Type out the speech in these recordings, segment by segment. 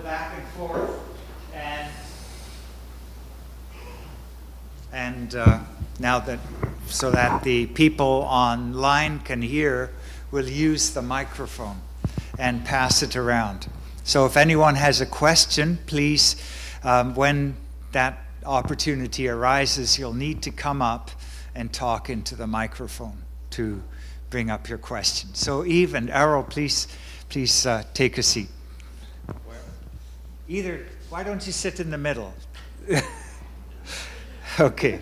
back and forth, and now that so that the people online can hear, we'll use the microphone and pass it around. So if anyone has a question, please, when that opportunity arises, you'll need to come up and talk into the microphone to bring up your question. So Eve and Errol, please take a seat. Why don't you sit in the middle? Okay.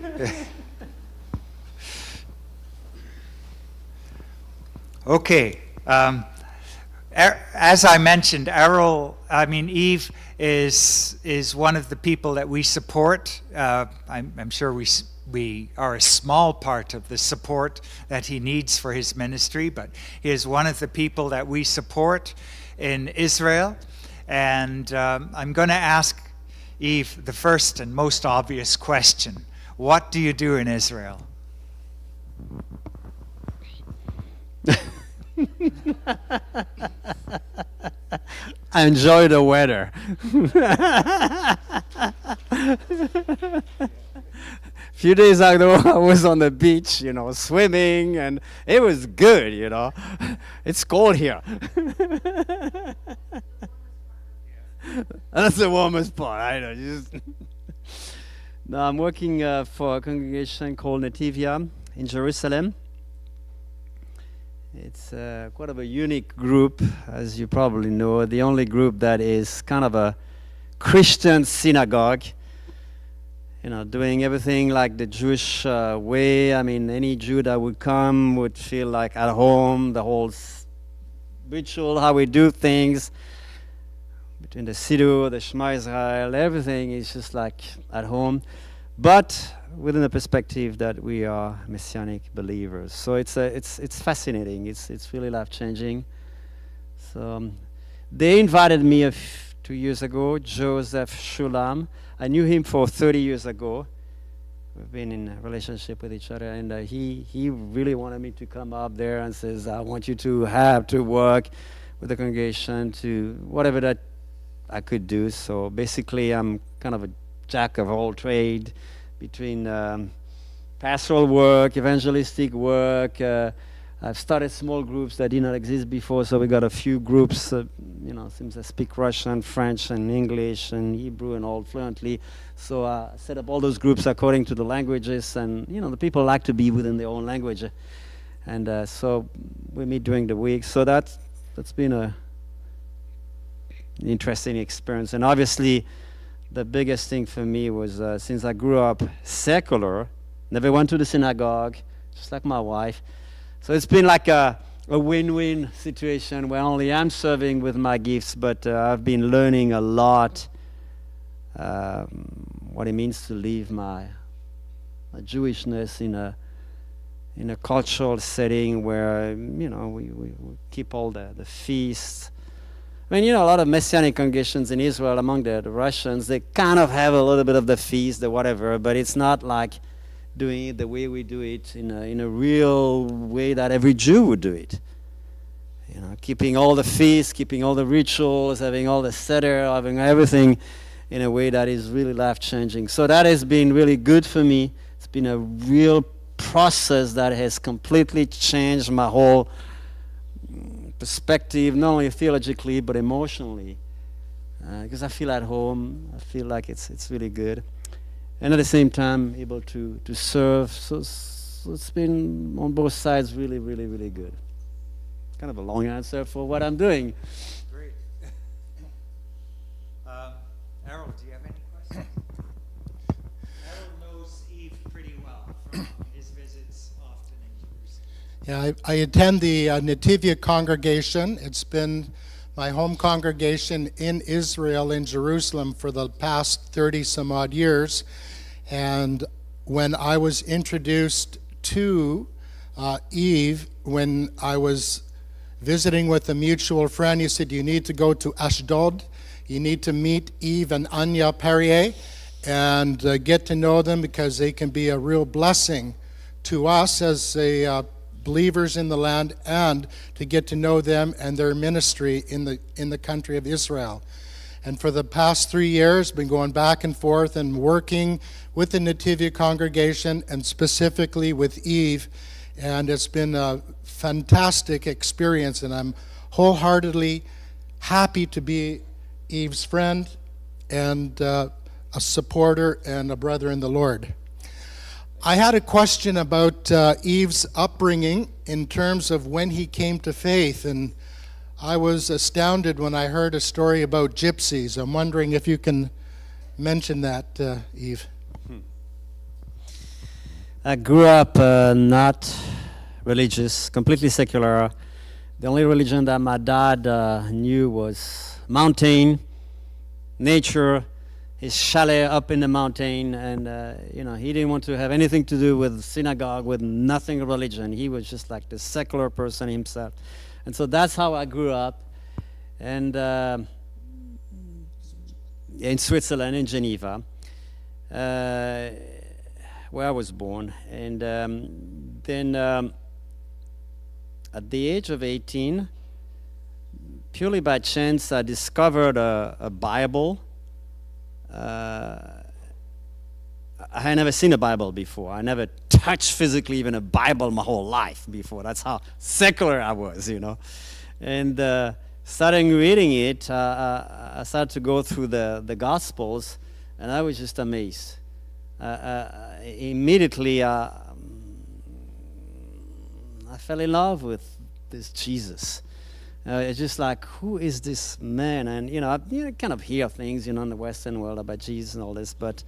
Okay. As I mentioned, Eve is one of the people that we support. I'm sure we are a small part of the support that he needs for his ministry, but he is one of the people that we support in Israel. And I'm going to ask Eve the first and most obvious question. What do you do in Israel? I enjoy the weather. A few days ago, I was on the beach, swimming, and it was good, It's cold here. That's the warmest part, I know. No, I'm working for a congregation called Nativia in Jerusalem. It's quite of a unique group, as you probably know. The only group that is kind of a Christian synagogue, doing everything like the Jewish way. I mean, any Jew that would come would feel like at home. The whole ritual, how we do things, between the Siddur, the Shema Israel, everything is just like at home. But within the perspective that we are Messianic believers. So it's fascinating. It's really life-changing. So they invited me 2 years ago, Joseph Shulam. I knew him for 30 years ago. We've been in a relationship with each other, and he really wanted me to come up there and says, I want you to work with the congregation to whatever that I could do. So basically, I'm kind of a jack of all trade between pastoral work, evangelistic work. I've started small groups that did not exist before, so we got a few groups, seems to speak Russian, French, and English, and Hebrew, and all fluently. So I set up all those groups according to the languages, and, the people like to be within their own language. And so we meet during the week. So that's been an interesting experience. And obviously, the biggest thing for me was since I grew up secular, never went to the synagogue, just like my wife. So it's been like a win-win situation where only I'm serving with my gifts, but I've been learning a lot what it means to live my Jewishness in a cultural setting where, we keep all the feasts. I mean, a lot of Messianic congregations in Israel, among the Russians, they kind of have a little bit of the feast, the whatever, but it's not like doing it the way we do it in a real way that every Jew would do it. Keeping all the feasts, keeping all the rituals, having all the seder, having everything in a way that is really life-changing. So that has been really good for me. It's been a real process that has completely changed my whole perspective, not only theologically but emotionally, because I feel at home. I feel like it's really good, and at the same time able to serve. So it's been on both sides really, really, really good. Kind of a long answer for what I'm doing. Great. Errol, do you have any questions? Errol knows Eve pretty well from his visits often in Jerusalem. Yeah, I attend the Nativia congregation. It's been my home congregation in Israel, in Jerusalem, for the past 30 some odd years. And when I was introduced to Eve, when I was visiting with a mutual friend, he said, you need to go to Ashdod. You need to meet Eve and Anya Perrier and get to know them, because they can be a real blessing to us as believers in the land, and to get to know them and their ministry in the country of Israel. And for the past 3 years, been going back and forth and working with the Nativia congregation and specifically with Eve. And it's been a fantastic experience, and I'm wholeheartedly happy to be Eve's friend and a supporter and a brother in the Lord. I had a question about Eve's upbringing in terms of when he came to faith, and I was astounded when I heard a story about gypsies. I'm wondering if you can mention that, Eve. I grew up not religious, completely secular. The only religion that my dad knew was mountain, nature, his chalet up in the mountain, and he didn't want to have anything to do with synagogue, with nothing religion. He was just like the secular person himself. And so that's how I grew up. And in Switzerland, in Geneva, where I was born. And then at the age of 18, purely by chance, I discovered a Bible. I had never seen a Bible before. I never touched physically even a Bible my whole life before. That's how secular I was, And starting reading it, I started to go through the Gospels, and I was just amazed. Immediately, I fell in love with this Jesus. It's just like, who is this man? And, I kind of hear things, in the Western world about Jesus and all this, but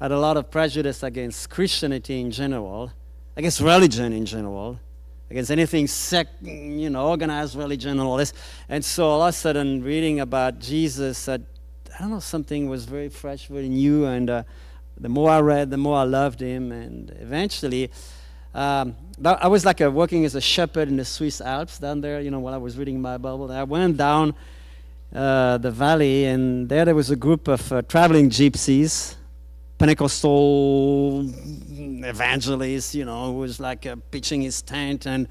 I had a lot of prejudice against Christianity in general, against religion in general, against anything organized religion and all this. And so all of a sudden, reading about Jesus, I don't know, something was very fresh, very new, and the more I read, the more I loved him, and eventually, I was like working as a shepherd in the Swiss Alps down there, while I was reading my Bible. I went down the valley, and there was a group of traveling gypsies, Pentecostal evangelist, who was like pitching his tent, and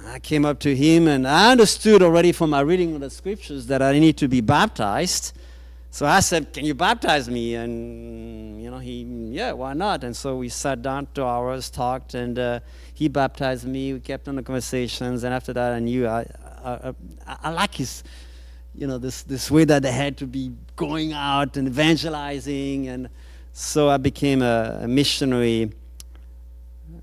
I came up to him, and I understood already from my reading of the scriptures that I need to be baptized. So I said, "Can you baptize me?" And yeah, why not? And so we sat down 2 hours, talked, and he baptized me. We kept on the conversations, and after that, I knew I like his, this way that they had to be going out and evangelizing, and so I became a missionary,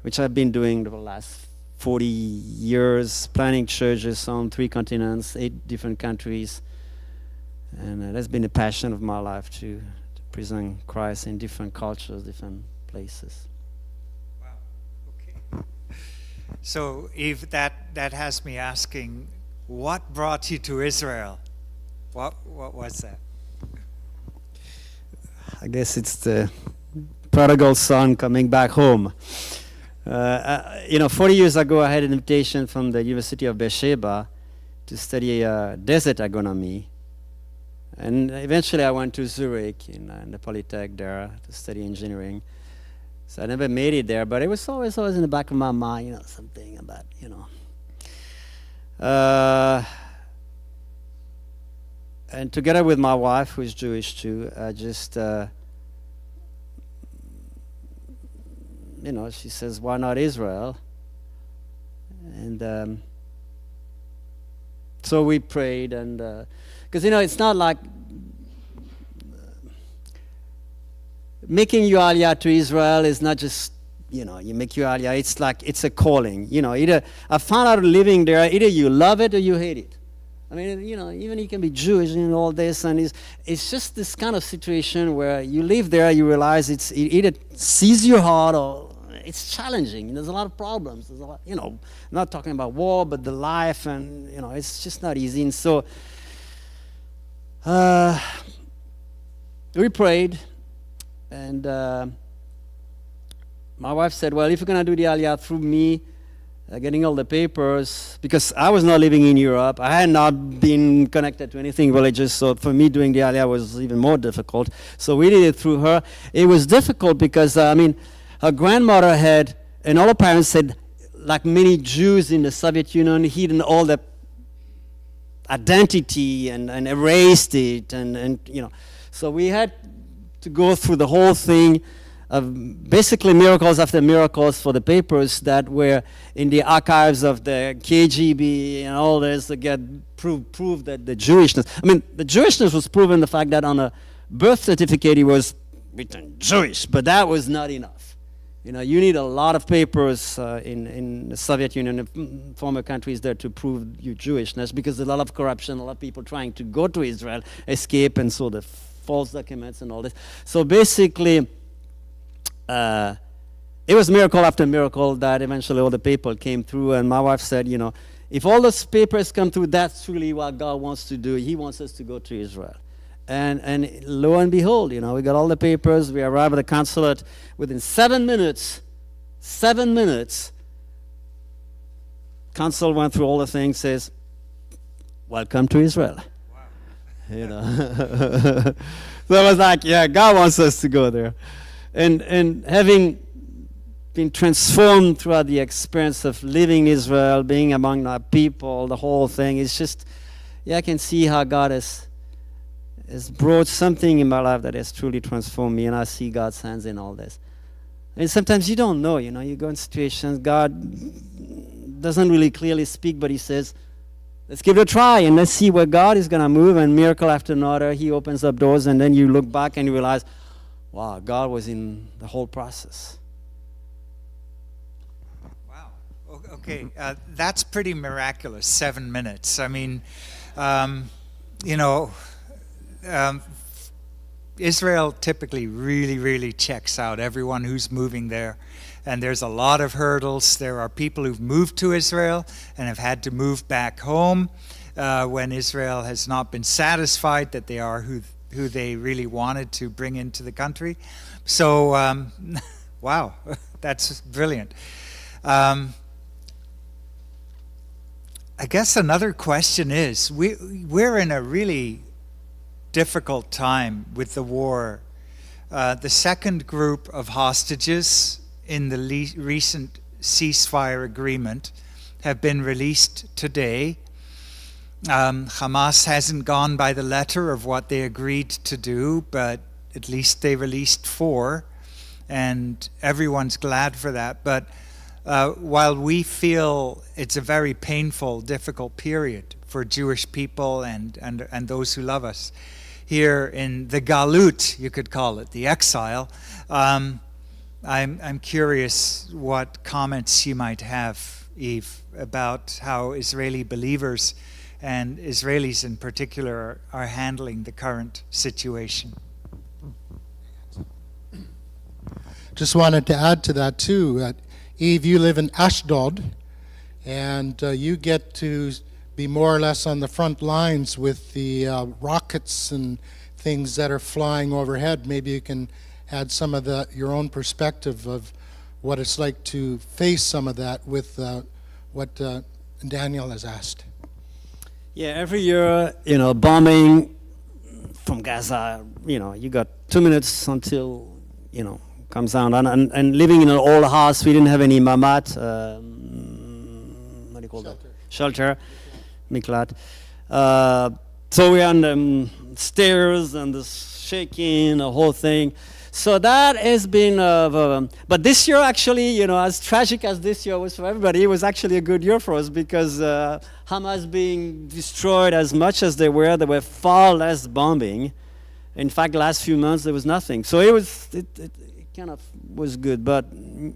which I've been doing the last 40 years, planting churches on 3 continents, 8 different countries, and that's been a passion of my life to present Christ in different cultures, different places. Wow. Okay. So, Eve, that has me asking, what brought you to Israel? What was that? I guess it's the prodigal son coming back home. 40 years ago, I had an invitation from the University of Beersheba to study desert agronomy. And eventually I went to Zurich in the Polytech there to study engineering. So I never made it there, but it was always in the back of my mind, something about, and together with my wife, who is Jewish too, I just, she says, why not Israel? And so we prayed, and because, it's not like making your aliyah to Israel is not just, you make your aliyah. It's like, it's a calling. Either I found out living there, either you love it or you hate it. I mean, even you can be Jewish and all this, and it's just this kind of situation where you live there, you realize it either seizes your heart or it's challenging. There's a lot of problems. There's a lot, not talking about war, but the life, and, it's just not easy. And so we prayed, and my wife said, well, if you're going to do the aliyah through me, getting all the papers, because I was not living in Europe. I had not been connected to anything religious, so for me doing the aliyah was even more difficult. So we did it through her. It was difficult because, her grandmother had, and all her parents had, like many Jews in the Soviet Union, hidden all the identity and erased it, and so we had to go through the whole thing of basically miracles after miracles for the papers that were in the archives of the KGB and all this to get prove that the Jewishness. I mean, the Jewishness was proven the fact that on a birth certificate he was written Jewish, but that was not enough. You need a lot of papers in the Soviet Union and former countries there to prove your Jewishness, because there's a lot of corruption, a lot of people trying to go to Israel, escape, and so the false documents and all this. So basically, it was miracle after miracle that eventually all the people came through, and my wife said, if all those papers come through, that's really what God wants to do. He wants us to go to Israel. And lo and behold, we got all the papers. We arrived at the consulate within 7 minutes. 7 minutes. Consul went through all the things, says, "Welcome to Israel." Wow. So I was like, yeah, God wants us to go there. And having been transformed throughout the experience of living in Israel, being among our people, the whole thing, it's just, I can see how God has brought something in my life that has truly transformed me, and I see God's hands in all this. And sometimes you don't know, you go in situations, God doesn't really clearly speak, but he says, let's give it a try, and let's see where God is going to move, and miracle after another, he opens up doors, and then you look back and you realize, wow, God was in the whole process. Wow. Okay, that's pretty miraculous, 7 minutes. I mean, Israel typically really, really checks out everyone who's moving there. And there's a lot of hurdles. There are people who've moved to Israel and have had to move back home when Israel has not been satisfied that they are who they really wanted to bring into the country. So, wow, that's brilliant. I guess another question is, we're in a really difficult time with the war. The second group of hostages in the recent ceasefire agreement have been released today. Hamas hasn't gone by the letter of what they agreed to do, but at least they released 4, and everyone's glad for that. But while we feel it's a very painful, difficult period for Jewish people and those who love us, here in the galut, you could call it, the exile, I'm curious what comments you might have, Eve, about how Israeli believers and Israelis in particular are handling the current situation. Just wanted to add to that too. Eve, you live in Ashdod, and you get to be more or less on the front lines with the rockets and things that are flying overhead. Maybe you can add some of your own perspective of what it's like to face some of that with what Daniel has asked. Yeah, every year, bombing from Gaza, you got 2 minutes until, comes down. And living in an old house, we didn't have any mamat, what do you call that? Shelter. Miklat. So we're on the stairs and the shaking, the whole thing. So that has been, but this year actually, as tragic as this year was for everybody, it was actually a good year for us because Hamas being destroyed as much as there were far less bombing. In fact, the last few months there was nothing. So it kind of was good. But,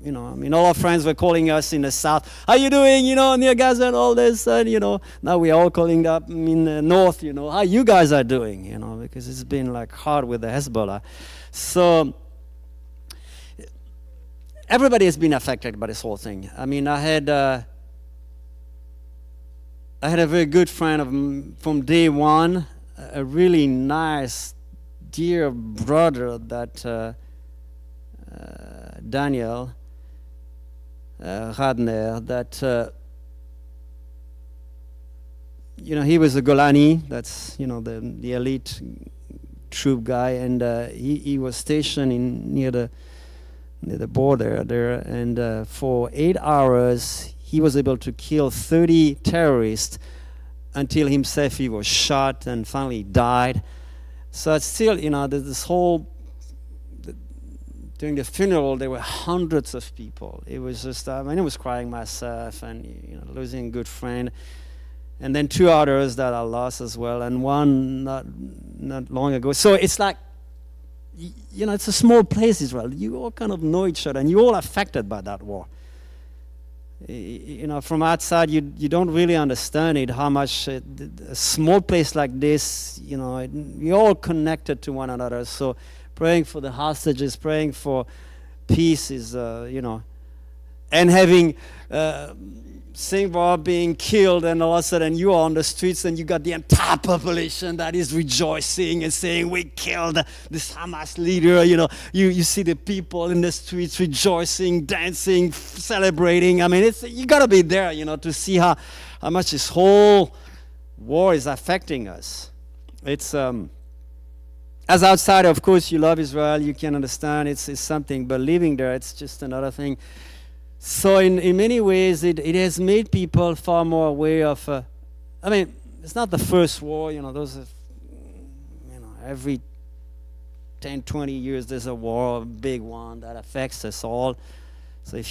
all our friends were calling us in the south, how you doing, near Gaza and all this. And, now we are all calling up in the north, how you guys are doing, because it's been like hard with the Hezbollah. So everybody has been affected by this whole thing. I mean, I had a very good friend from day one, a really nice, dear brother that Daniel Radner, that he was a Golani, that's the elite troop guy, and he was stationed near the border there, and for 8 hours he was able to kill 30 terrorists until himself he was shot and finally died. So it's still, there's this whole, during the funeral, there were hundreds of people. It was just, I was crying myself and, losing a good friend. And then 2 others that I lost as well, and one not long ago. So it's like, it's a small place, Israel. You all kind of know each other, and you're all affected by that war. From outside, you don't really understand it, how much a small place like this, you're all connected to one another. So praying for the hostages, praying for peace is, and having Singapore being killed, and all of a sudden you are on the streets and you got the entire population that is rejoicing and saying, we killed this Hamas leader. You see the people in the streets rejoicing, dancing, celebrating. I mean, you got to be there, to see how much this whole war is affecting us. It's as outsider, of course, you love Israel, you can understand it's something, but living there, it's just another thing. So in many ways, it has made people far more aware of, it's not the first war, those are, every 10, 20 years there's a war, a big one that affects us all. So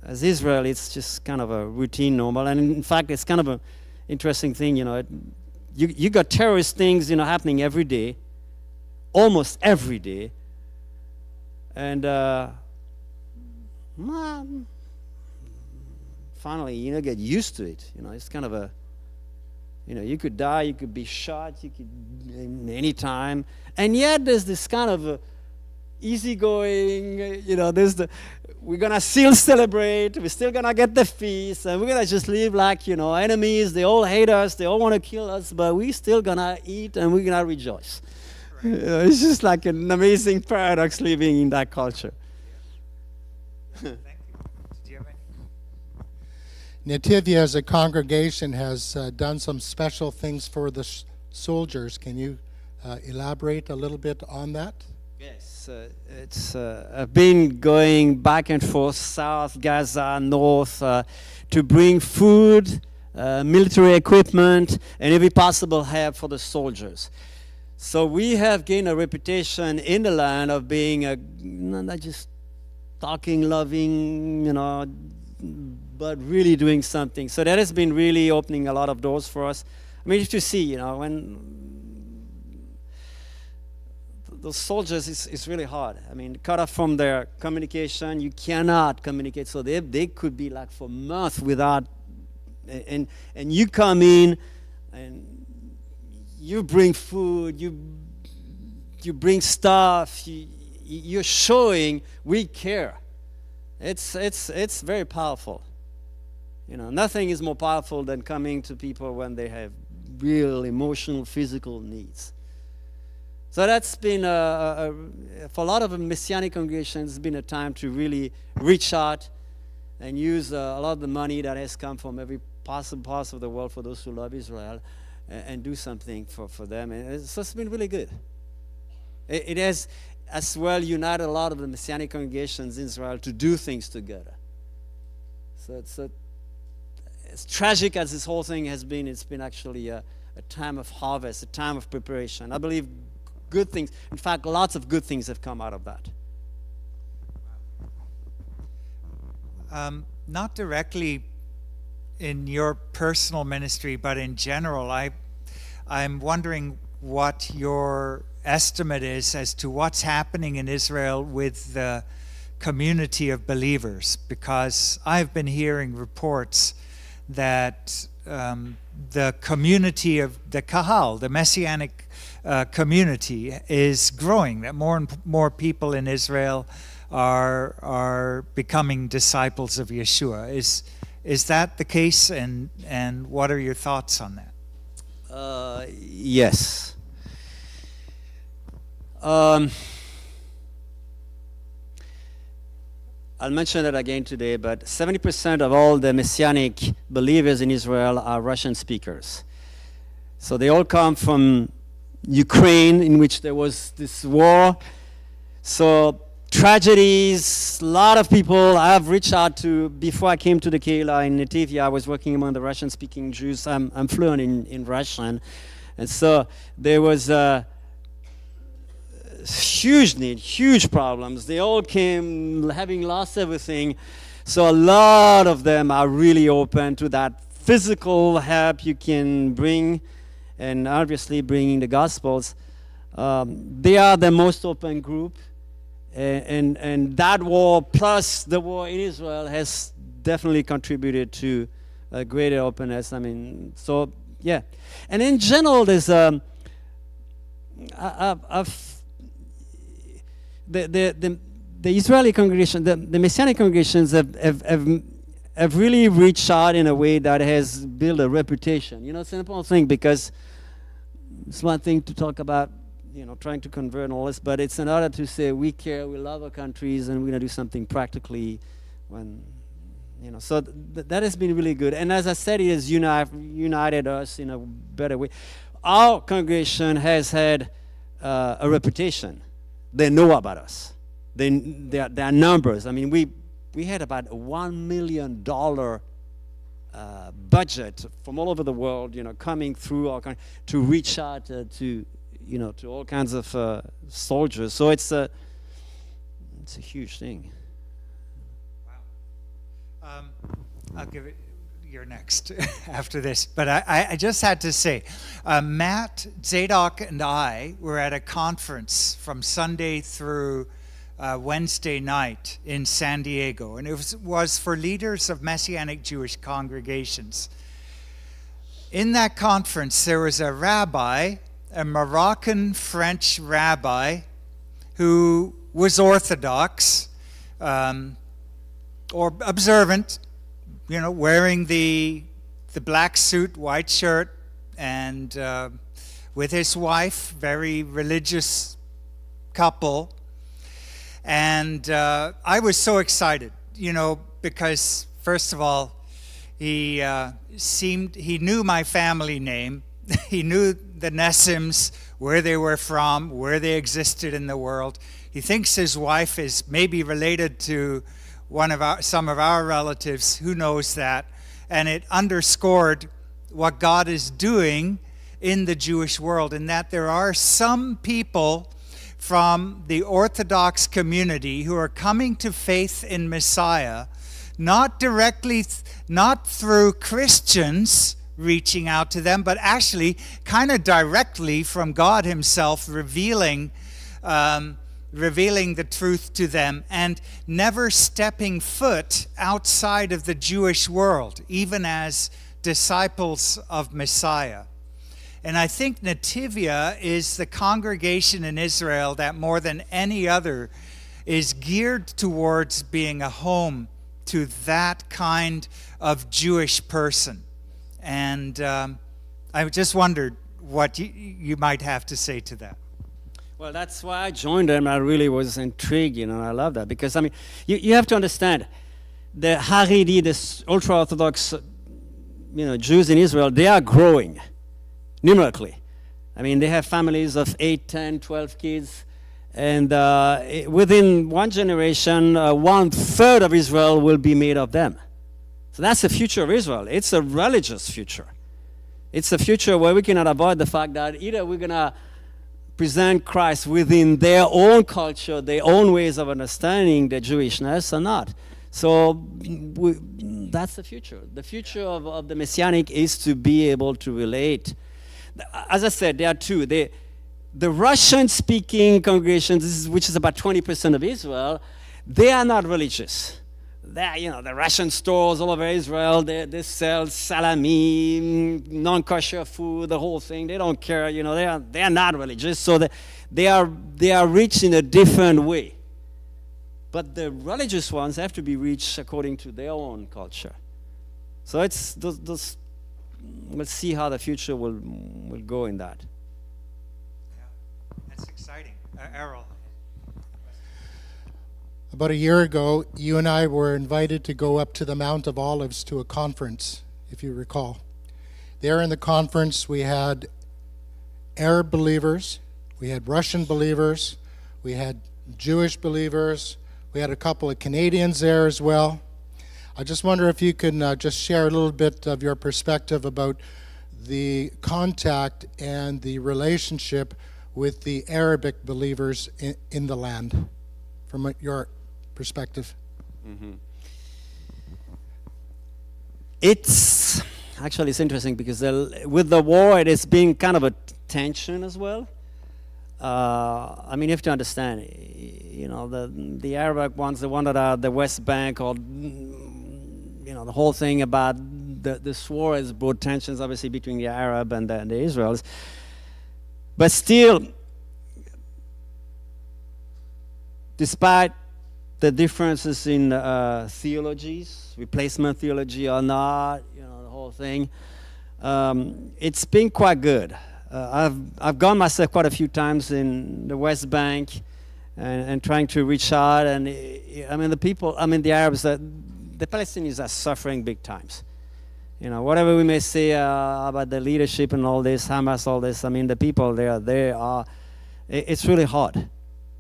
as Israel, it's just kind of a routine, normal. And in fact, it's kind of an interesting thing, you got terrorist things, happening every day, almost every day. And, finally, get used to it. It's kind of a, you could die, you could be shot, you could any time, and yet there's this kind of easygoing. We're gonna still celebrate. We're still gonna get the feast, and we're gonna just live like enemies. They all hate us. They all want to kill us, but we still gonna eat and we're gonna rejoice. Right. It's just like an amazing paradox living in that culture. Thank you. Do you have any? Nativia as a congregation has done some special things for the soldiers. Can you elaborate a little bit on that? Yes, I've been going back and forth, south, Gaza, north, to bring food, military equipment, and every possible help for the soldiers. So we have gained a reputation in the land of being not just talking, loving, but really doing something. So that has been really opening a lot of doors for us. I mean, if you see, when those soldiers, it's really hard. I mean, cut off from their communication, you cannot communicate. So they could be like for months without, and you come in and you bring food, you bring stuff, you're showing we care. It's very powerful. Nothing is more powerful than coming to people when they have real emotional, physical needs. So that's been, for a lot of Messianic congregations, it's been a time to really reach out and use a lot of the money that has come from every possible parts of the world for those who love Israel and do something for them. And so it's been really good. It has as well united a lot of the Messianic congregations in Israel to do things together. So as tragic as this whole thing has been, it's been actually a time of harvest, a time of preparation. I believe good things, in fact, lots of good things have come out of that. Not directly in your personal ministry, but in general, I'm wondering what your estimate is as to what's happening in Israel with the community of believers, because I've been hearing reports that the community of the Kahal, the Messianic community, is growing, that more and more people in Israel are becoming disciples of Yeshua. Is that the case, and what are your thoughts on that? Yes. I'll mention it again today, but 70% of all the Messianic believers in Israel are Russian speakers. So they all come from Ukraine, in which there was this war. So tragedies. A lot of people I've reached out to. Before I came to the Kehillat in Nativia, I was working among the Russian-speaking Jews. I'm fluent in Russian. And so there was a huge need, huge problems. They all came having lost everything. So a lot of them are really open to that physical help you can bring, and obviously bringing the Gospels. They are the most open group. And that war plus the war in Israel has definitely contributed to a greater openness. I mean, so yeah. And in general, there's the Israeli congregation, the Messianic congregations have really reached out in a way that has built a reputation. You know, it's an important thing, because it's one thing to talk about, you know, trying to convert and all this, but it's another to say we care, we love our countries, and we're going to do something practically when, you know, so that has been really good. And as I said, it has united us in a better way. Our congregation has had a reputation. They know about us. There are numbers. I mean, we had about $1 million budget from all over the world, you know, coming through our country to reach out to, you know, to all kinds of soldiers. So it's a huge thing. Wow. I'll give it. You're next after this. But I just had to say, Matt, Zadok, and I were at a conference from Sunday through Wednesday night in San Diego, and it was for leaders of Messianic Jewish congregations. In that conference, there was a rabbi, a Moroccan-French rabbi, who was Orthodox or observant, you know, wearing the black suit, white shirt, and with his wife, very religious couple. And I was so excited, you know, because first of all, he knew my family name. He knew the Nessims, where they were from, where they existed in the world. He thinks his wife is maybe related to some of our relatives. Who knows that? And it underscored what God is doing in the Jewish world, and that there are some people from the Orthodox community who are coming to faith in Messiah, not through Christians reaching out to them, but actually kind of directly from God himself revealing the truth to them, and never stepping foot outside of the Jewish world, even as disciples of Messiah. And I think Nativia is the congregation in Israel that more than any other is geared towards being a home to that kind of Jewish person. And I just wondered what you might have to say to that. Well, that's why I joined them. I really was intrigued, you know, I love that. Because, I mean, you have to understand, the Haredi, the ultra-Orthodox, you know, Jews in Israel, they are growing numerically. I mean, they have families of 8, 10, 12 kids. And within one generation, 1/3 of Israel will be made of them. So that's the future of Israel. It's a religious future. It's a future where we cannot avoid the fact that either we're going to present Christ within their own culture, their own ways of understanding the Jewishness, or not. So that's the future. The future of the Messianic is to be able to relate. As I said, there are two. The Russian-speaking congregations, which is about 20% of Israel, they are not religious. They're, you know, the Russian stores all over Israel, they sell salami, non-kosher food, the whole thing. They don't care, you know, they are not religious. So they are reached in a different way. But the religious ones have to be reached according to their own culture. So it's those we'll see how the future will go in that. Yeah, that's exciting. Errol. About a year ago, you and I were invited to go up to the Mount of Olives to a conference, if you recall. There in the conference, we had Arab believers, we had Russian believers, we had Jewish believers. We had a couple of Canadians there as well. I just wonder if you can just share a little bit of your perspective about the contact and the relationship with the Arabic believers in the land, from your perspective. It's actually interesting because with the war, it has been kind of a tension as well. I mean, you have to understand, you know, the Arabic ones, the one that are the West Bank, or you know, the whole thing about this war has brought tensions, obviously, between the Arab and the Israelis. But still, despite the differences in theologies, replacement theology or not, you know, the whole thing, it's been quite good. I've gone myself quite a few times in the West Bank and trying to reach out, and I mean the Arabs, the Palestinians are suffering big times. You know, whatever we may say about the leadership and all this, Hamas, all this, I mean the people there, it's really hard.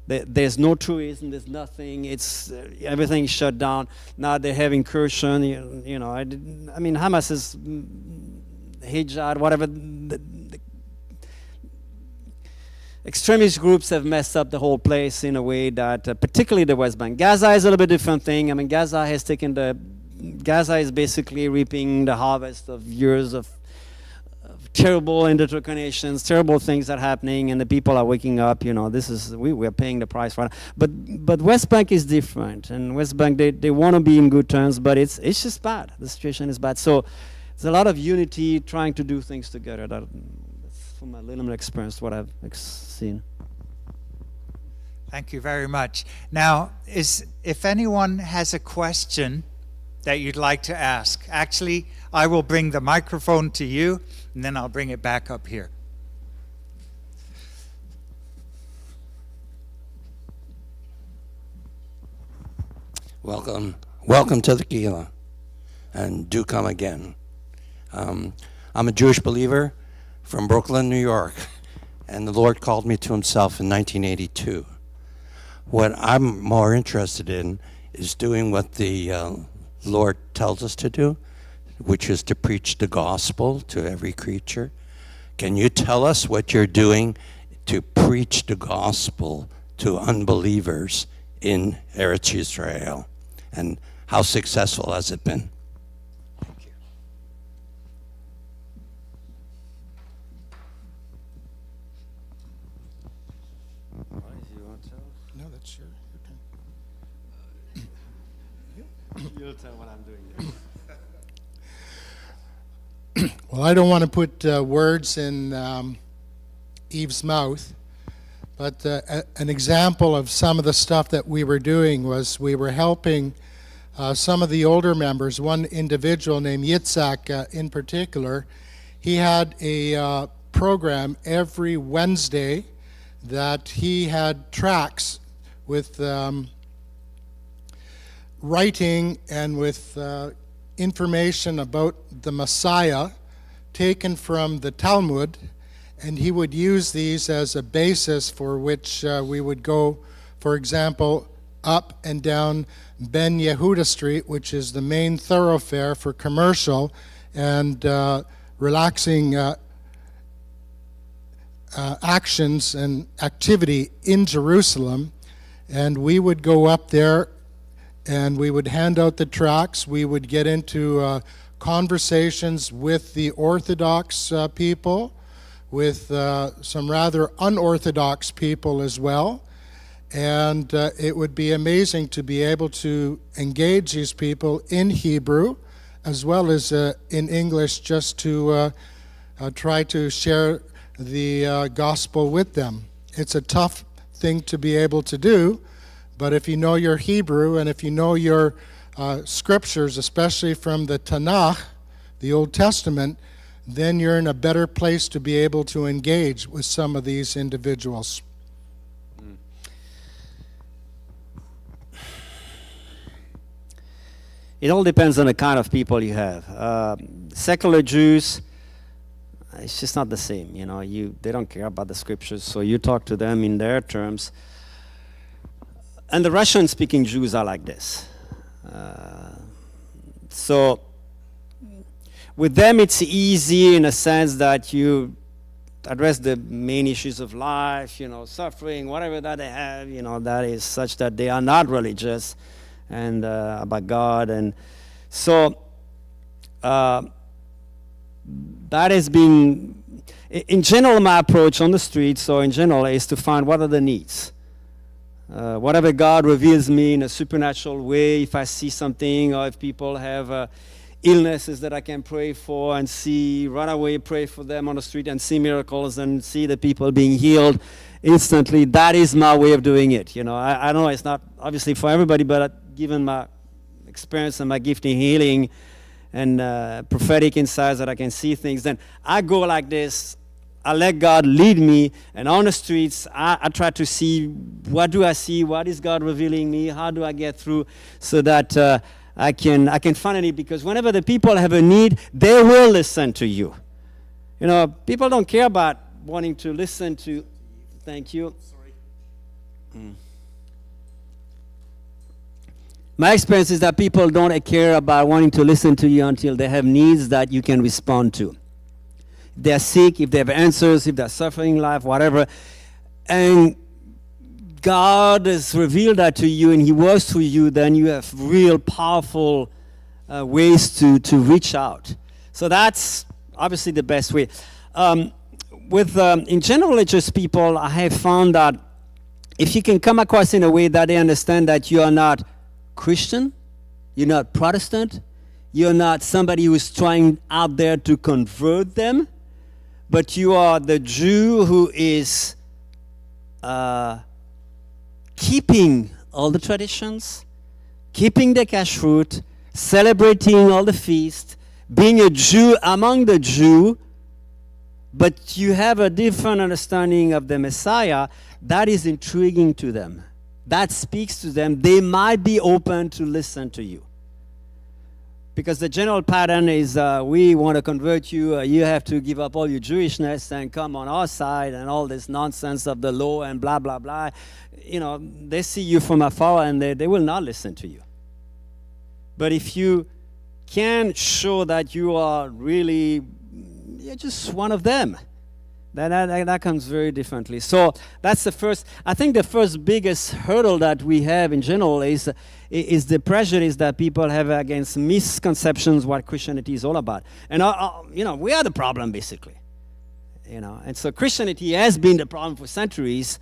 There's no tourism, there's nothing, it's everything is shut down. Now they have incursion, you know, I mean Hamas is hijab, whatever, the extremist groups have messed up the whole place in a way that, particularly the West Bank. Gaza is a little bit different thing. I mean, Gaza is basically reaping the harvest of years of terrible indoctrinations, terrible things that are happening, and the people are waking up. You know, we're paying the price for it. But West Bank is different, and West Bank they want to be in good terms, but it's just bad. The situation is bad. So there's a lot of unity, trying to do things together. That's from my limited experience, what I've seen. Thank you very much. Now, if anyone has a question that you'd like to ask, actually, I will bring the microphone to you, and then I'll bring it back up here. Welcome to the Kehillat, and do come again. I'm a Jewish believer from Brooklyn, New York, and the Lord called me to himself in 1982. What I'm more interested in is doing what the Lord tells us to do, which is to preach the gospel to every creature. Can you tell us what you're doing to preach the gospel to unbelievers in Eretz Yisrael, and how successful has it been? Thank you. No, that's your turn. You'll tell what I'm doing there. Well, I don't want to put words in Eve's mouth, but an example of some of the stuff that we were doing was we were helping some of the older members. One individual named Yitzhak in particular, he had a program every Wednesday that he had tracts with writing and with information about the Messiah taken from the Talmud, and he would use these as a basis for which we would go, for example, up and down Ben Yehuda Street, which is the main thoroughfare for commercial and relaxing actions and activity in Jerusalem. And we would go up there and we would hand out the tracts. We would get into conversations with the Orthodox people, with some rather unorthodox people as well. And it would be amazing to be able to engage these people in Hebrew as well as in English, just to try to share the gospel with them. It's a tough thing to be able to do, but if you know your Hebrew and if you know your scriptures, especially from the Tanakh, the Old Testament, then you're in a better place to be able to engage with some of these individuals. It all depends on the kind of people you have. Secular Jews, it's just not the same. You know, they don't care about the scriptures, so you talk to them in their terms. And the Russian-speaking Jews are like this. So with them, it's easy in a sense that you address the main issues of life, suffering, whatever that they have, that is such that they are not religious and about God. And so that has been, in general, my approach on the streets, or in general, is to find what are the needs. Whatever God reveals me in a supernatural way, if I see something, or if people have illnesses that I can pray for and see, run away, pray for them on the street and see miracles and see the people being healed instantly, that is my way of doing it. I know it's not obviously for everybody, but given my experience and my gift in healing and prophetic insights that I can see things, then I go like this. I let God lead me, and on the streets, I try to see, what do I see, what is God revealing me, how do I get through, so that I can find a need, because whenever the people have a need, they will listen to you. People don't care about wanting to listen to, thank you. Sorry. My experience is that people don't care about wanting to listen to you until they have needs that you can respond to. If they're sick, if they have answers, if they're suffering in life, whatever. And God has revealed that to you and He works through you, then you have real powerful ways to reach out. So that's obviously the best way. In general religious people, I have found that if you can come across in a way that they understand that you are not Christian, you're not Protestant, you're not somebody who is trying out there to convert them, but you are the Jew who is keeping all the traditions, keeping the kashrut, celebrating all the feasts, being a Jew among the Jew, but you have a different understanding of the Messiah, that is intriguing to them. That speaks to them. They might be open to listen to you. Because the general pattern is we want to convert you, you have to give up all your Jewishness and come on our side, and all this nonsense of the law and blah, blah, blah. They see you from afar and they will not listen to you. But if you can show that you are really, you're just one of them, that comes very differently. So that's the first, I think the first biggest hurdle that we have in general is the prejudice that people have against misconceptions what Christianity is all about. And, we are the problem, basically. And so Christianity has been the problem for centuries.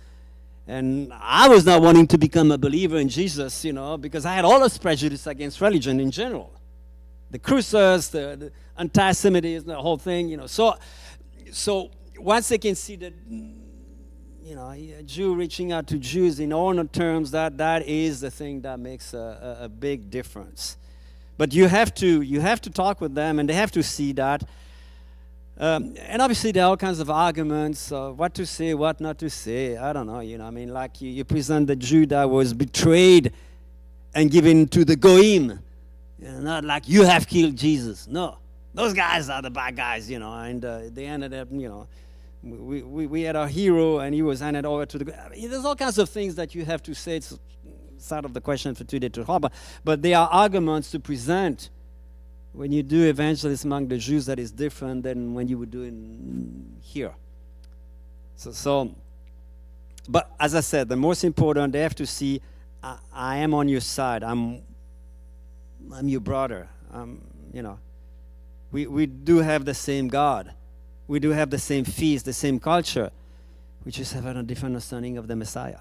And I was not wanting to become a believer in Jesus, because I had all this prejudice against religion in general. The Crusades, the anti-Semitism, the whole thing, So once they can see that, a Jew reaching out to Jews in honor terms, that is the thing that makes a big difference. But you have to talk with them, and they have to see that. And obviously there are all kinds of arguments, what to say, what not to say. I don't know, like you present the Jew that was betrayed and given to the Goyim. Not like you have killed Jesus. No, those guys are the bad guys, and they ended up, we had our hero and he was handed over to the... there's all kinds of things that you have to say. It's out of the question for today to talk about. But there are arguments to present when you do evangelism among the Jews that is different than when you would do it here. But as I said, the most important, they have to see, I am on your side. I'm your brother. We do have the same God. We do have the same feast, the same culture. We just have a different understanding of the Messiah.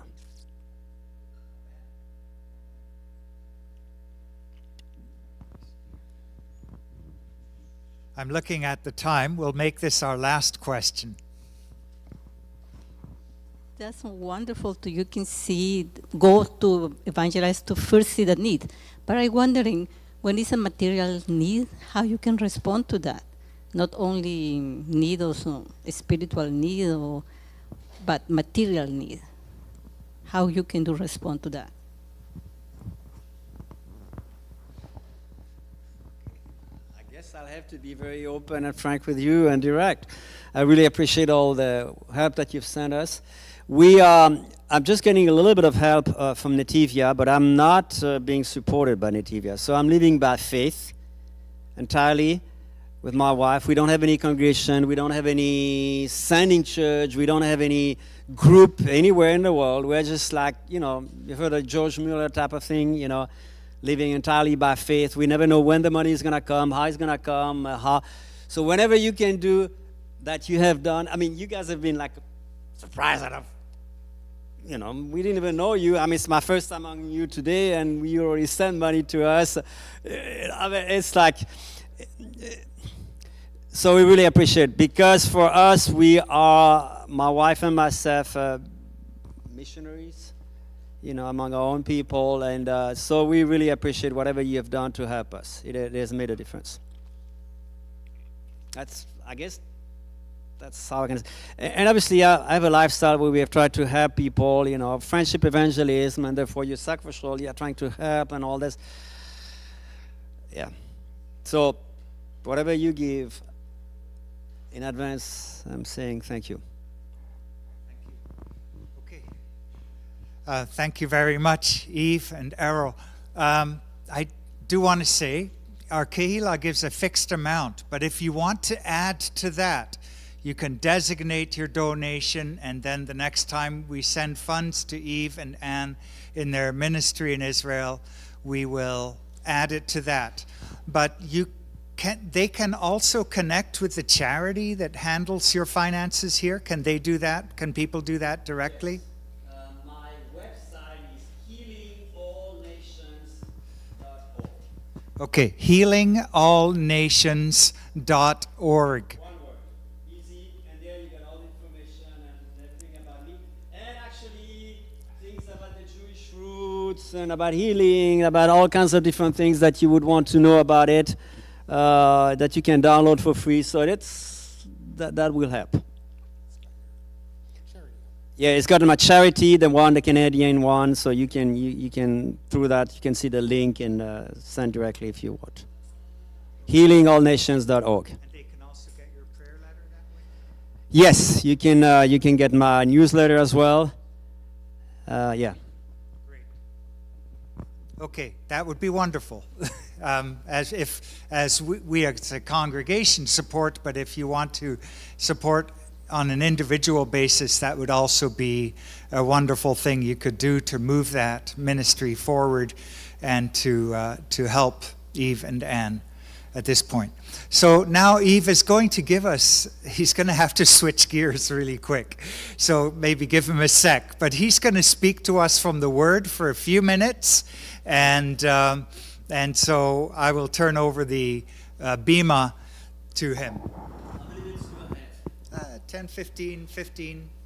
I'm looking at the time. We'll make this our last question. That's wonderful. You can go to evangelize to first see the need. But I'm wondering, when it's a material need, how you can respond to that? Not only need, also spiritual need, but material need. How you can respond to that? I guess guess I'll have to be very open and frank with you and direct. I really appreciate all the help that you've sent us. I'm just getting a little bit of help from Nativia, but I'm not being supported by Nativia. So I'm living by faith entirely with my wife. We don't have any congregation. We don't have any sending church. We don't have any group anywhere in the world. We're just like, you've heard of George Mueller type of thing, living entirely by faith. We never know when the money is going to come, how it's going to come, how. So whenever you can do that, you have done. I mean, you guys have been like surprised that we didn't even know you. I mean, it's my first time among you today, and you already sent money to us. I mean, it's like, so we really appreciate, because for us, we are, my wife and myself, missionaries, among our own people, and so we really appreciate whatever you have done to help us. It has made a difference. I guess that's how I can say. And obviously, I have a lifestyle where we have tried to help people, friendship evangelism, and therefore you're sacrificial, you're trying to help and all this. Yeah. So whatever you give in advance, I'm saying thank you. Okay. Thank you very much, Eve and Errol. I do want to say our Kehillat gives a fixed amount, but if you want to add to that, you can designate your donation, and then the next time we send funds to Eve and Anne in their ministry in Israel, we will add it to that. But they can also connect with the charity that handles your finances here. Can they do that? Can people do that directly? Yes. My website is healingallnations.org. Okay, healingallnations.org. One word. Easy, and there you get all the information and everything about me. And actually, things about the Jewish roots and about healing, about all kinds of different things that you would want to know about it. That you can download for free, so that will help. Yeah, it's got my charity, the Canadian one, so you can through that you can see the link and send directly if you want. Healingallnations.org. And they can also get your prayer letter that way? Yes, you can get my newsletter as well. Yeah. Okay, that would be wonderful. As we as a congregation support, but if you want to support on an individual basis, that would also be a wonderful thing you could do to move that ministry forward and to help Eve and Anne at this point. So now Eve is going to give us, he's going to have to switch gears really quick. So maybe give him a sec. But he's going to speak to us from the Word for a few minutes. And so I will turn over the bima to him. How many minutes do I have? 10, 15,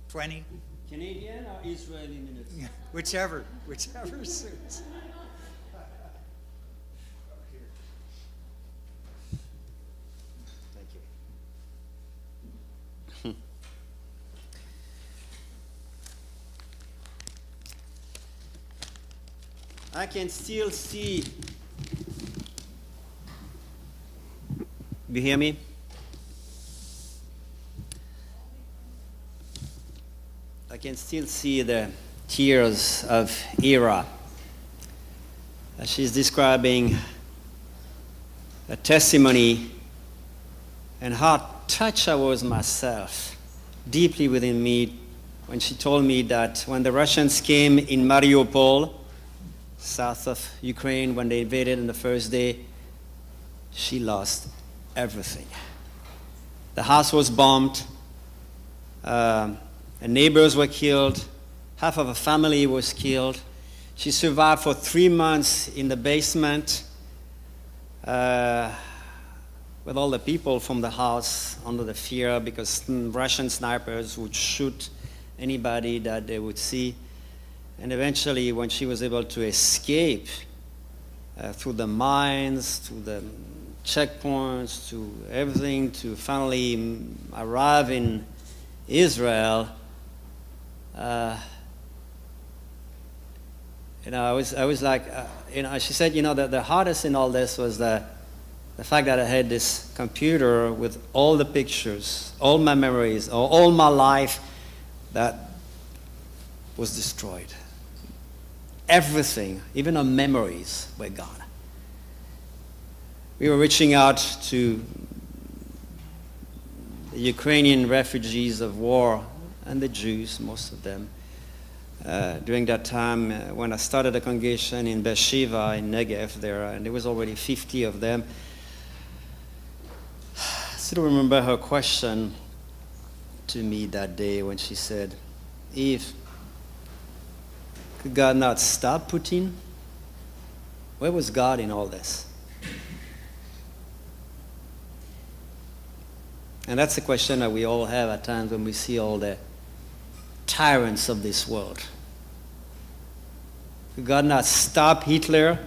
20. Canadian or Israeli minutes? Whichever suits. Thank you. I can still see. You hear me? I can still see the tears of Ira. She's describing a testimony and how touched I was myself, deeply within me, when she told me that when the Russians came in Mariupol, south of Ukraine, when they invaded on the first day, she lost everything. The house was bombed, and neighbors were killed, half of her family was killed. She survived for 3 months in the basement with all the people from the house under the fear because Russian snipers would shoot anybody that they would see. And eventually, when she was able to escape through the mines, to the checkpoints, to everything, to finally arrive in Israel, I was like, she said, that the hardest in all this was the the fact that I had this computer with all the pictures, all my memories, all my life that was destroyed. Everything, even our memories, were gone. We were reaching out to the Ukrainian refugees of war and the Jews, most of them. During that time, when I started a congregation in Beersheba, in Negev there, and there was already 50 of them. I still remember her question to me that day when she said, Eve, could God not stop Putin? Where was God in all this? And that's a question that we all have at times when we see all the tyrants of this world. Could God not stop Hitler?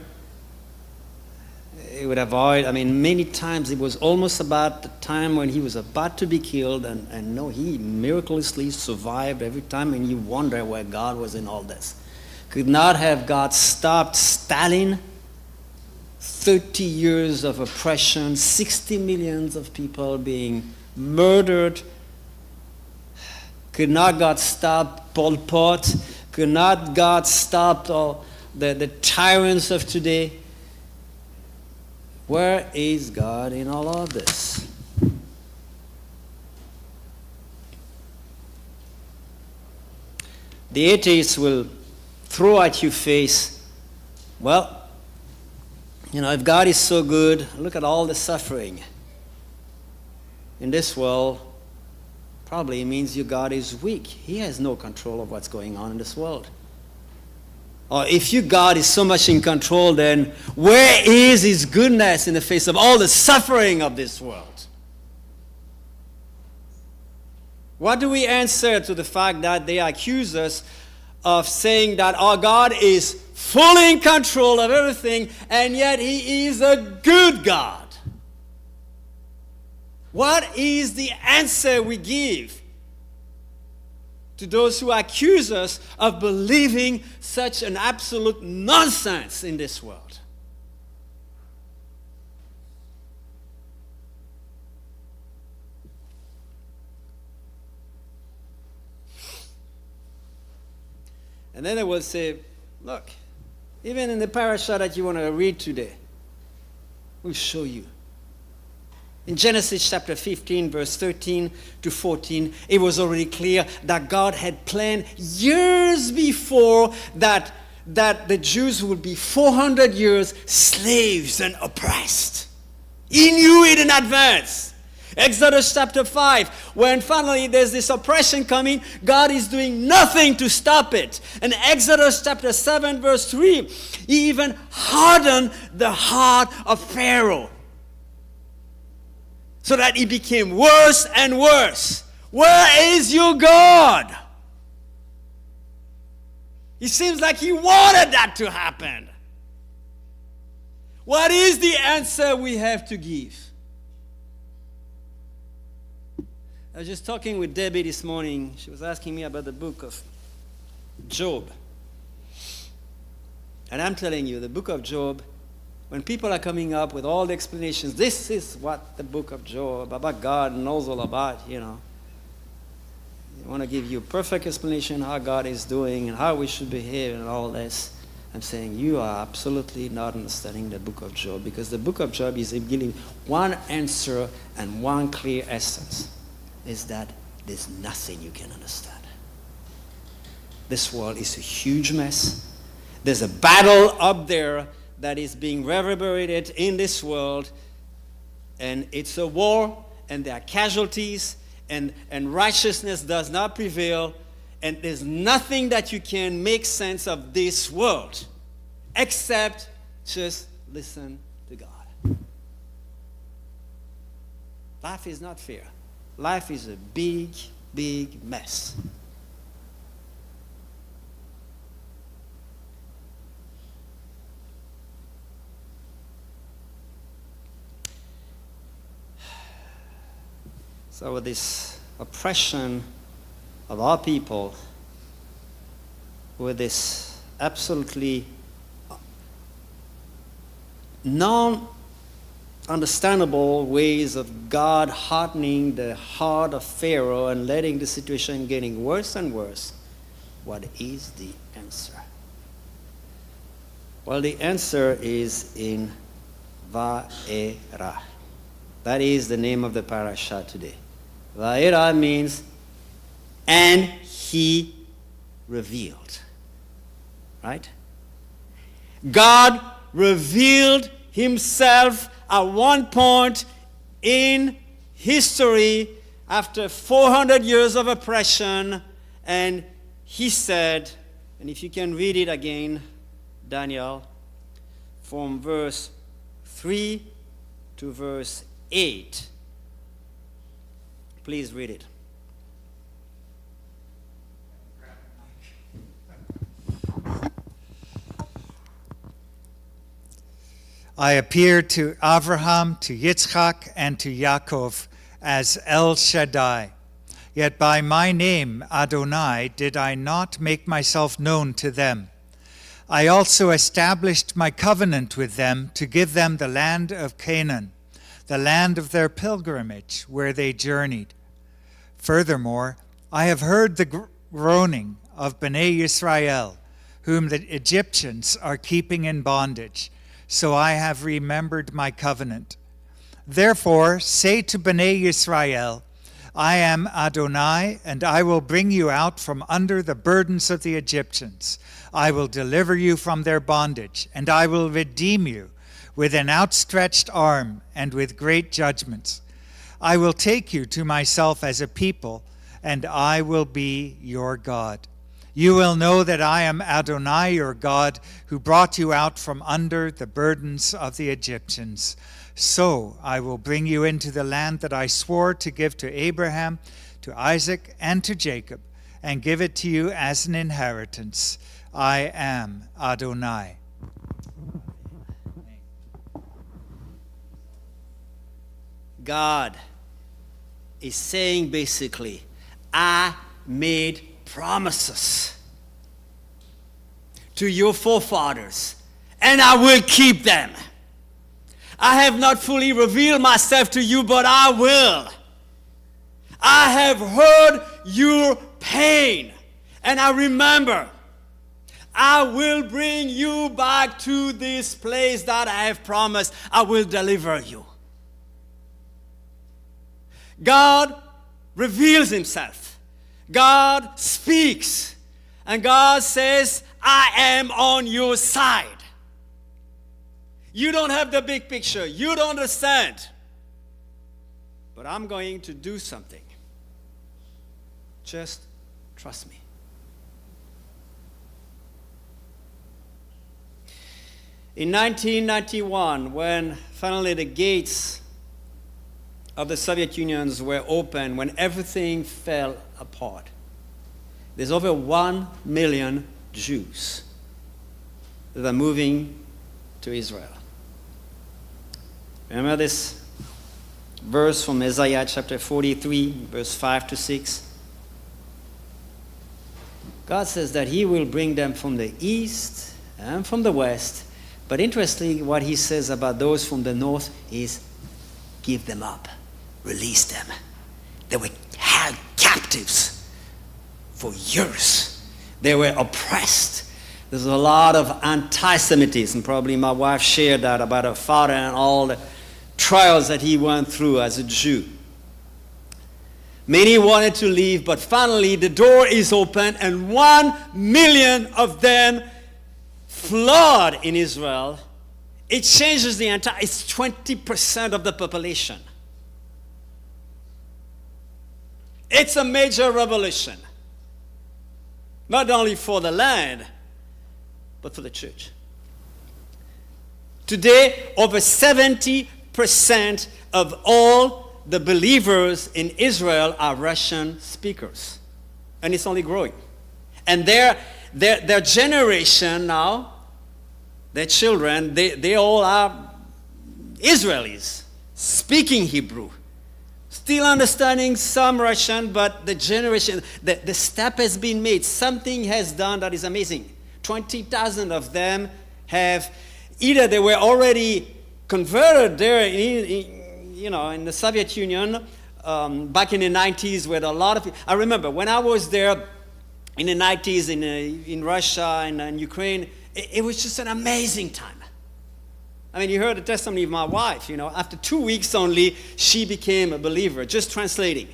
He would avoid, many times it was almost about the time when he was about to be killed, and no, he miraculously survived every time, and you wonder where God was in all this. Could not have God stopped Stalin? 30 years of oppression, 60 millions of people being murdered. Could not God stop Pol Pot? Could not God stop all the tyrants of today? Where is God in all of this? The atheists will throw at your face, well, if God is so good, look at all the suffering in this world. Probably means your God is weak. He has no control of what's going on in this world. Or if your God is so much in control, then where is His goodness in the face of all the suffering of this world? What do we answer to the fact that they accuse us of saying that our God is fully in control of everything, and yet He is a good God? What is the answer we give to those who accuse us of believing such an absolute nonsense in this world? And then they will say, look, even in the parasha that you want to read today, we'll show you. In Genesis chapter 15, verse 13 to 14, it was already clear that God had planned years before that the Jews would be 400 years slaves and oppressed. He knew it in advance. Exodus chapter 5, when finally there's this oppression coming, God is doing nothing to stop it. And Exodus chapter 7, verse 3, He even hardened the heart of Pharaoh, so that it became worse and worse. Where is your God? It seems like He wanted that to happen. What is the answer we have to give? I was just talking with Debbie this morning. She was asking me about the book of Job. And I'm telling you, the book of Job, when people are coming up with all the explanations, this is what the book of Job, about God knows all about, They want to give you a perfect explanation how God is doing and how we should behave and all this. I'm saying you are absolutely not understanding the book of Job, because the book of Job is giving one answer and one clear essence, is that there's nothing you can understand. This world is a huge mess. There's a battle up there that is being reverberated in this world, and it's a war, and there are casualties, and righteousness does not prevail, and there's nothing that you can make sense of this world except just listen to God. Life is not fair. Life is a big, big mess. So with this oppression of our people, with this absolutely understandable ways of God hardening the heart of Pharaoh and letting the situation getting worse and worse. What is the answer? Well, the answer is in Va'era. That is the name of the parasha today. Va'era means, and he revealed. Right? God revealed himself at one point in history after 400 years of oppression, and he said, and if you can read it again, Daniel, from verse 3 to verse 8. Please read it. I appeared to Abraham, to Yitzchak, and to Yaakov as El Shaddai. Yet by my name, Adonai, did I not make myself known to them. I also established my covenant with them to give them the land of Canaan, the land of their pilgrimage, where they journeyed. Furthermore, I have heard the groaning of Bnei Yisrael, whom the Egyptians are keeping in bondage. So I have remembered my covenant. Therefore, say to Bnei Yisrael, I am Adonai, and I will bring you out from under the burdens of the Egyptians. I will deliver you from their bondage, and I will redeem you with an outstretched arm and with great judgments. I will take you to myself as a people, and I will be your God. You will know that I am Adonai, your God, who brought you out from under the burdens of the Egyptians. So I will bring you into the land that I swore to give to Abraham, to Isaac, and to Jacob, and give it to you as an inheritance. I am Adonai. God is saying basically, I made promises to your forefathers, and I will keep them. I have not fully revealed myself to you, but I will. I have heard your pain, and I remember. I will bring you back to this place that I have promised. I will deliver you. God reveals himself. God speaks, and God says, I am on your side. You don't have the big picture. You don't understand. But I'm going to do something. Just trust me. In 1991, when finally the gates of the Soviet Union were open, when everything fell apart, there's over 1 million Jews that are moving to Israel. Remember this verse from Isaiah chapter 43, verse 5 to 6? God says that he will bring them from the east and from the west. But interestingly, what he says about those from the north is, give them up, release them. They were held captives for years. They were oppressed. There's a lot of anti-Semitism. Probably my wife shared that about her father and all the trials that he went through as a Jew. Many wanted to leave, but finally the door is open, and 1 million of them flood in Israel. It changes the entire, it's 20% of the population. It's a major revolution. Not only for the land, but for the church. Today, over 70% of all the believers in Israel are Russian speakers. And it's only growing. And their generation now, their children, they all are Israelis, speaking Hebrew. Still understanding some Russian, but the generation, the step has been made. Something has done that is amazing. 20,000 of them have, either they were already converted there in the Soviet Union back in the 90s, where a lot of, I remember when I was there in the 90s in Russia and Ukraine, it was just an amazing time. I mean, you heard the testimony of my wife, after 2 weeks only, she became a believer, just translating.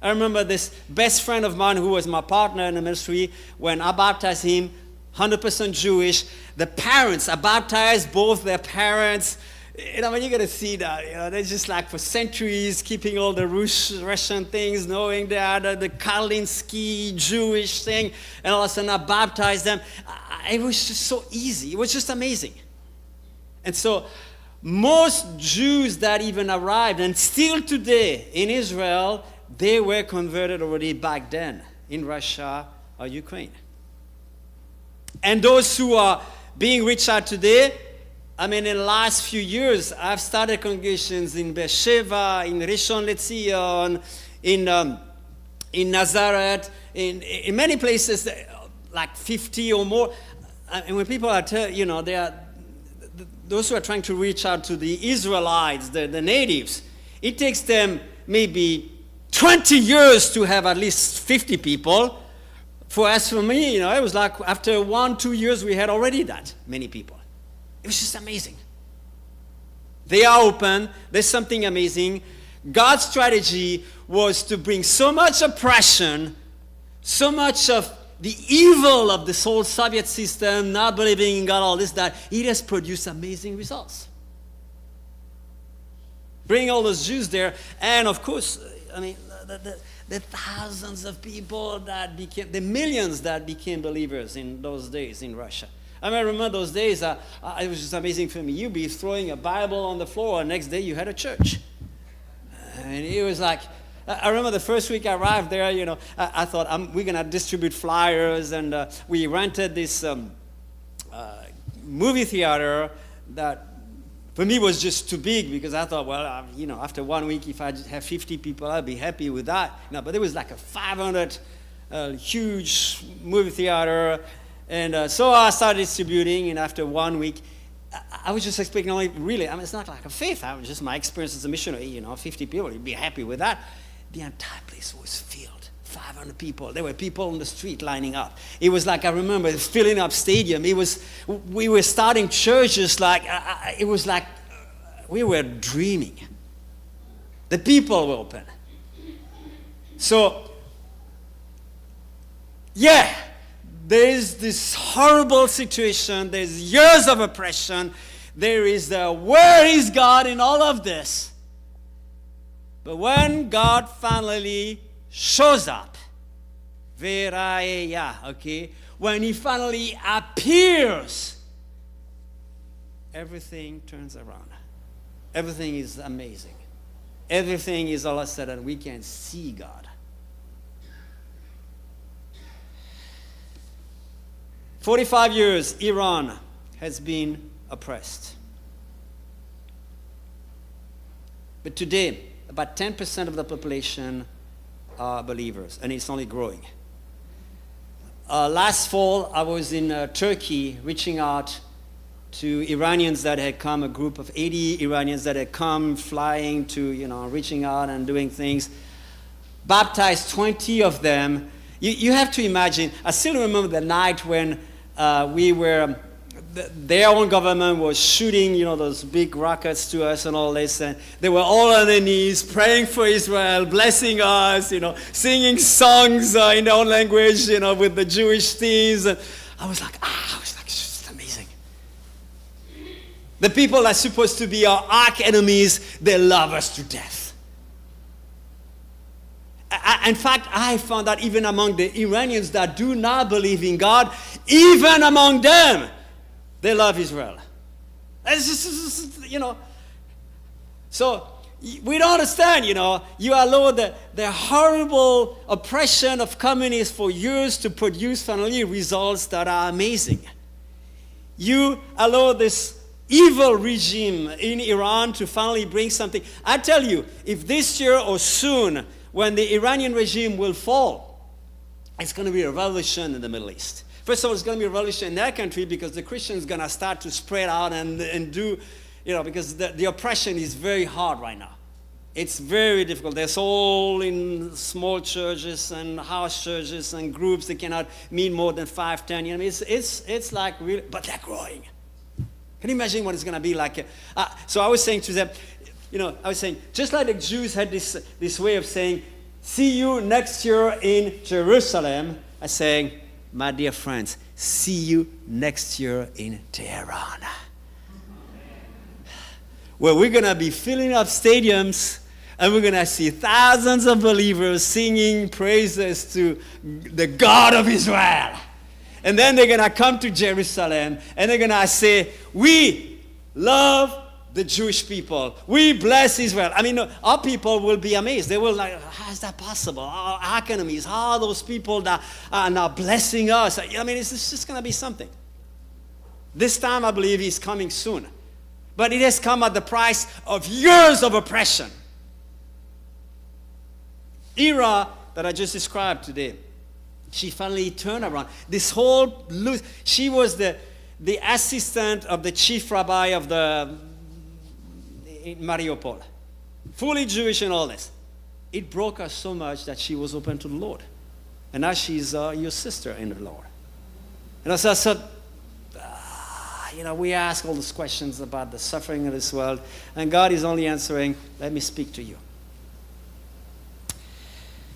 I remember this best friend of mine who was my partner in the ministry, when I baptized him, 100% Jewish. The parents, I baptized both their parents. When you get to see that, they're just like for centuries keeping all the Russian things, knowing that the Kalinsky Jewish thing, and all of a sudden I baptized them. It was just so easy. It was just amazing. And so most Jews that even arrived, and still today in Israel, they were converted already back then in Russia or Ukraine. And those who are being reached out today, in the last few years, I've started congregations in Beersheba, in Rishon LeZion, in Nazareth, in many places, like 50 or more. And when people are, they are, those who are trying to reach out to the Israelites, the natives, it takes them maybe 20 years to have at least 50 people. For me, it was like after 1-2 years, we had already that many people. It was just amazing. They are open. There's something amazing. God's strategy was to bring so much oppression, so much of the evil of this whole Soviet system, not believing in God, all this, that it has produced amazing results. Bring all those Jews there, and of course, the thousands of people that became, the millions that became believers in those days in Russia. I remember those days, it was just amazing for me. You'd be throwing a Bible on the floor, and next day you had a church. And it was like, I remember the first week I arrived there, I thought, we're going to distribute flyers, and we rented this movie theater that for me was just too big, because I thought, well, after 1 week, if I have 50 people, I'll be happy with that. But it was like a 500 huge movie theater, and so I started distributing, and after 1 week, I was just expecting only, really, it's not like a faith, I was just my experience as a missionary, 50 people, you'd be happy with that. The entire place was filled, 500 people. There were people on the street lining up. It was like, I remember filling up stadium. We were starting churches like, it was like we were dreaming. The people were open. So, yeah, there's this horrible situation. There's years of oppression. There is where is God in all of this? But when God finally shows up, when he finally appears, everything turns around. Everything is amazing. Everything is all of a sudden we can see God. 45 years, Iran has been oppressed. But today, about 10% of the population are believers, and it's only growing. Last fall, I was in Turkey reaching out to Iranians that had come, a group of 80 Iranians that had come flying to, reaching out and doing things. Baptized 20 of them. You have to imagine, I still remember the night when their own government was shooting, those big rockets to us and all this, and they were all on their knees praying for Israel, blessing us, singing songs in their own language, with the Jewish themes. And I was like, it's just amazing. The people that are supposed to be our arch enemies, they love us to death. In fact, I found that even among the Iranians that do not believe in God, even among them, they love Israel. It's just, So we don't understand, You allow the horrible oppression of communists for years to produce finally results that are amazing. You allow this evil regime in Iran to finally bring something. I tell you, if this year or soon, when the Iranian regime will fall, it's going to be a revolution in the Middle East. First of all, it's going to be a revolution in their country because the Christians are going to start to spread out and do because the oppression is very hard right now. It's very difficult. They're all in small churches and house churches and groups that cannot meet more than 5, 10. It's like really, but they're growing. Can you imagine what it's going to be like? So I was saying to them, just like the Jews had this way of saying, see you next year in Jerusalem, I'm saying, my dear friends, see you next year in Tehran, where we're going to be filling up stadiums and we're going to see thousands of believers singing praises to the God of Israel. And then they're going to come to Jerusalem and they're going to say, we love the Jewish people. We bless Israel. I mean, our people will be amazed. They will like, how is that possible? Our enemies, how are those people that are now blessing us? I mean, it's just going to be something. This time, I believe, is coming soon. But it has come at the price of years of oppression. Era that I just described today, she finally turned around. She was the assistant of the chief rabbi of in Mariupol. Fully Jewish and all this. It broke her so much that she was open to the Lord. And now she's your sister in the Lord. And so I said, we ask all these questions about the suffering of this world, and God is only answering, let me speak to you.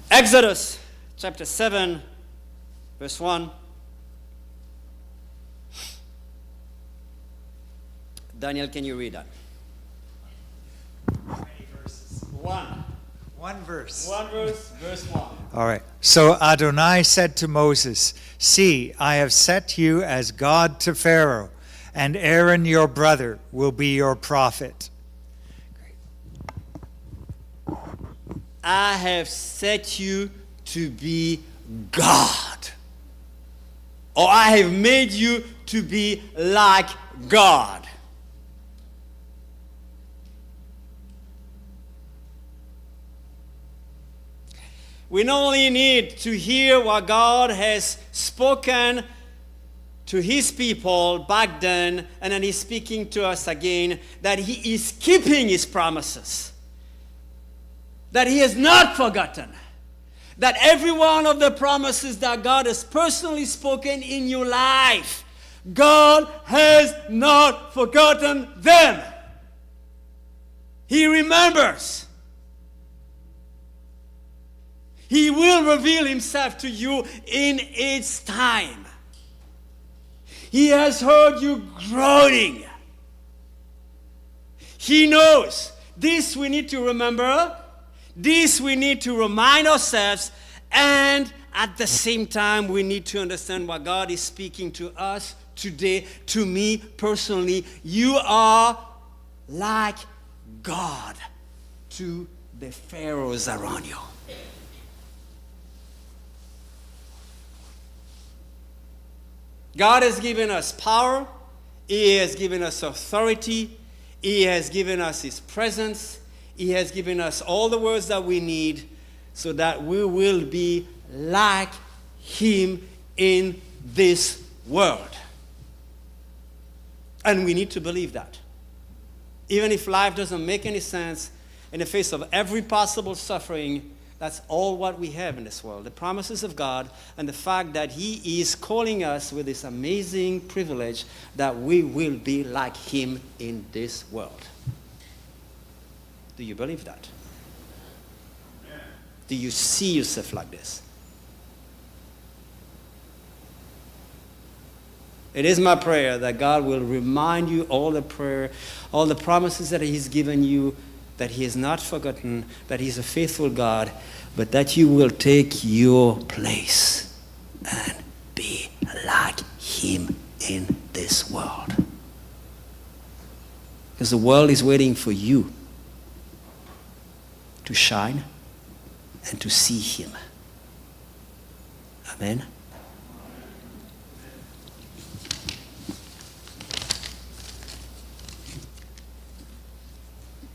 Exodus chapter 7, verse 1. Daniel, can you read that? How many verses? One. One verse. One verse, verse 1. All right. So Adonai said to Moses, see, I have set you as God to Pharaoh, and Aaron your brother will be your prophet. I have set you to be God. Or I have made you to be like God. We not only need to hear what God has spoken to his people back then, and then he's speaking to us again, that he is keeping his promises. That he has not forgotten. That every one of the promises that God has personally spoken in your life, God has not forgotten them. He remembers. He will reveal himself to you in its time. He has heard you groaning. He knows. This we need to remember. This we need to remind ourselves. And at the same time, we need to understand what God is speaking to us today, to me personally. You are like God to the pharaohs around you. God has given us power. He has given us authority. He has given us his presence. He has given us all the words that we need so that we will be like him in this world. And we need to believe that. Even if life doesn't make any sense, in the face of every possible suffering, that's all what we have in this world. The promises of God and the fact that he is calling us with this amazing privilege that we will be like him in this world. Do you believe that? Do you see yourself like this? It is my prayer that God will remind you all the promises that he's given you, that he has not forgotten, that he's a faithful God, but that you will take your place and be like him in this world. Because the world is waiting for you to shine and to see him. Amen.